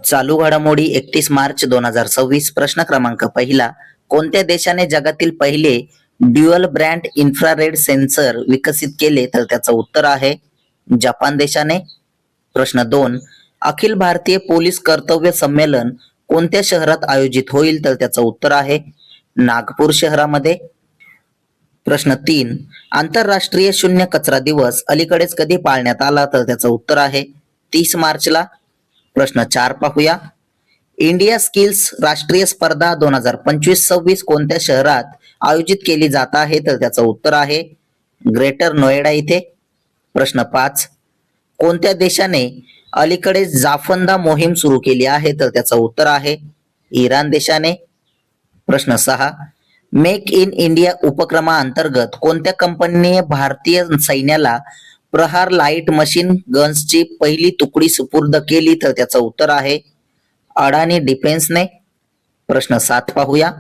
चालू घडामोडी 31 मार्च 2026. प्रश्न क्रमांक पहिला. कोणत्या देशाने जगातील पहिले ड्युअल ब्रँड इन्फ्रारेड सेन्सर विकसित केले? तर त्याचं उत्तर आहे जपान देशाने. प्रश्न 2. अखिल भारतीय पोलीस कर्तव्य संमेलन कोणत्या शहरात आयोजित होईल? तर त्याचं उत्तर आहे नागपूर शहरामध्ये. प्रश्न 3. आंतरराष्ट्रीय शून्य कचरा दिवस अलीकडेच कधी पाळण्यात आला? तर त्याचं उत्तर आहे 30 मार्चला. प्रश्न 4 पाहूया. इंडिया स्किल्स राष्ट्रीय स्पर्धा 2025-26 कोणत्या शहरात आयोजित केली जात आहे? तर त्याचं उत्तर आहे ग्रेटर नोएडा इथे. प्रश्न 5. कोणत्या देशाने अलीकडेच जाफंदा मोहीम सुरू केली आहे? तर त्याचं उत्तर आहे इराण देशाने. प्रश्न 6. मेक इन इंडिया उपक्रमाअंतर्गत कोणत्या कंपनीने भारतीय सैन्याला प्रहार लाईट मशीन गन्सची पहिली तुकडी सुपूर्द केली? तर त्याचं उत्तर आहे अडानी डिफेन्सने. प्रश्न 7 पाहूया.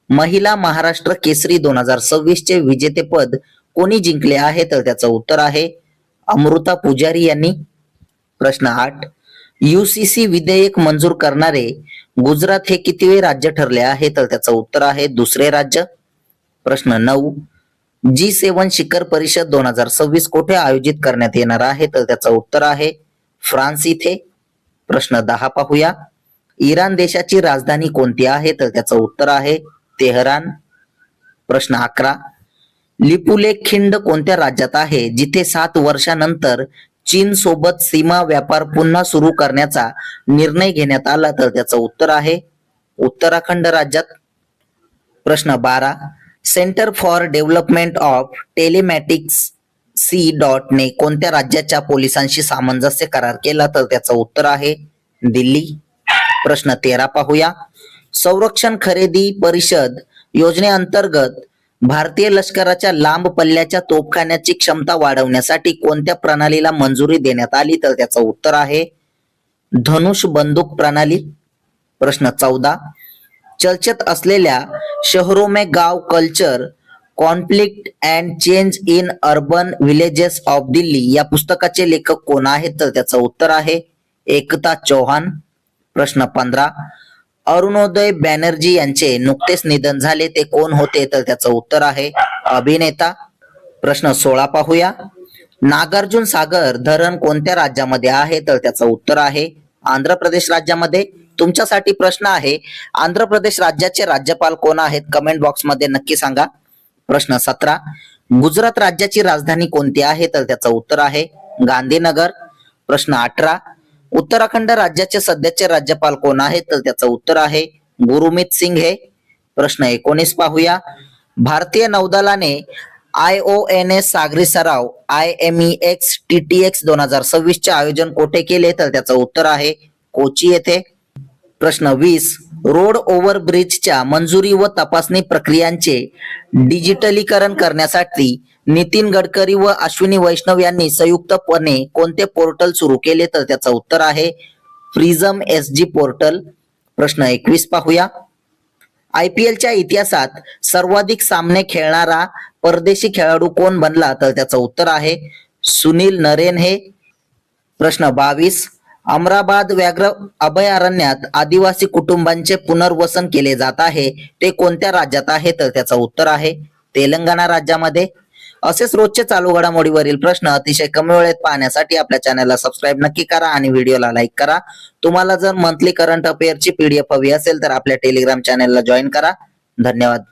महिला महाराष्ट्र केसरी 2026 चे विजेतेपद कोणी जिंकले आहे? तर त्याचं उत्तर आहे अमृता पुजारी यांनी. प्रश्न 8. UCC विधेयक मंजूर करणारे गुजरात हे कितवे राज्य ठरले आहे? तर त्याचं उत्तर आहे दुसरे राज्य. प्रश्न 9. G7 शिखर परिषद 2026 कुठे आयोजित करण्यात येणार आहे? तर त्याचं उत्तर आहे फ्रान्स इथे. प्रश्न 10 पाहूया. इराण देशाची राजधानी कोणती आहे? तर त्याचं उत्तर आहे तेहरान. प्रश्न 11. लिपुलेख खिंड कोणत्या राज्यात आहे जिथे 7 वर्षानंतर चीन सोबत सीमा व्यापार पुन्हा सुरू करण्याचा निर्णय घेण्यात आला? तर त्याचं उत्तर आहे उत्तराखंड राज्यात. प्रश्न 12. Centre for development of telematics ने कोणत्या राज्याच्या पोलिसांशी सामंजस्य करार केला? तर त्याचं उत्तर आहे दिल्ली. प्रश्न 13 पाहूया. संरक्षण खरेदी परिषद योजनेअंतर्गत भारतीय लष्कराच्या लांब पल्ल्याच्या तोफखान्याची क्षमता वाढवण्यासाठी कोणत्या प्रणालीला मंजुरी देण्यात आली? तर त्याचं उत्तर आहे धनुष बंदूक प्रणाली. प्रश्न 14. चर्चेत असलेल्या शहरों में गांव culture conflict and change in urban villages of Delhi या पुस्तकाचे लेखक कोण आहेत? तर त्याचं उत्तर आहे एकता चौहान. प्रश्न 15. अरुणोदय बॅनर्जी यांचे नुकतेच निधन झाले, ते कोण होते? तर त्याचं उत्तर आहे अभिनेता. प्रश्न 16 पाहूया. नागार्जुन सागर धरण कोणत्या राज्यामध्ये आहे? तर त्याचं उत्तर आहे आंध्र प्रदेश राज्यामध्ये. तुमच्यासाठी प्रश्न आहे, आंध्र प्रदेश राज्याचे राज्यपाल कोण आहेत? कमेंट बॉक्स मध्ये नक्की सांगा. प्रश्न 17. गुजरात राज्याची राजधानी कोणती आहे? तर त्याचं उत्तर आहे गांधीनगर. प्रश्न 18. उत्तराखंड राज्याचे सध्याचे राज्यपाल कोण आहेत? तर त्याचं उत्तर आहे गुरुमीत सिंग हे. प्रश्न 19 पाहूया. भारतीय नौदलाने IONS सागरी सराव IMEX TTX 2026 चे आयोजन कोठे केले? तर त्याचं उत्तर आहे कोची येथे. प्रश्न 20. रोड ओव्हर ब्रिजच्या मंजुरी व तपासणी प्रक्रियांचे डिजिटलीकरण करण्यासाठी नितीन गडकरी व अश्विनी वैष्णव यांनी संयुक्तपणे कोणते पोर्टल सुरू केले? तर त्याचं उत्तर आहे प्रिझम SG पोर्टल. प्रश्न 21 पाहूया. IPLच्या इतिहासात सर्वाधिक सामने खेळणारा परदेशी खेळाडू कोण बनला? तर त्याचं उत्तर आहे सुनील नरेन हे. प्रश्न 22. अमराबाद व्याघ्र अभयारण्यात आदिवासी कुटुंबांचे पुनर्वसन केले जात आहे, ते कोणत्या राज्यात आहे? तर त्याचं उत्तर आहे तेलंगणा राज्यामध्ये. असेच रोजचे चालू घडामोडीवरील प्रश्न अतिशय कमी वेळेत पाहण्यासाठी आपल्या चॅनलला सबस्क्राईब नक्की करा आणि व्हिडिओला लाईक करा. तुम्हाला जर मंथली करंट अफेअरची PDF हवी असेल तर आपल्या टेलिग्राम चॅनलला जॉईन करा. धन्यवाद.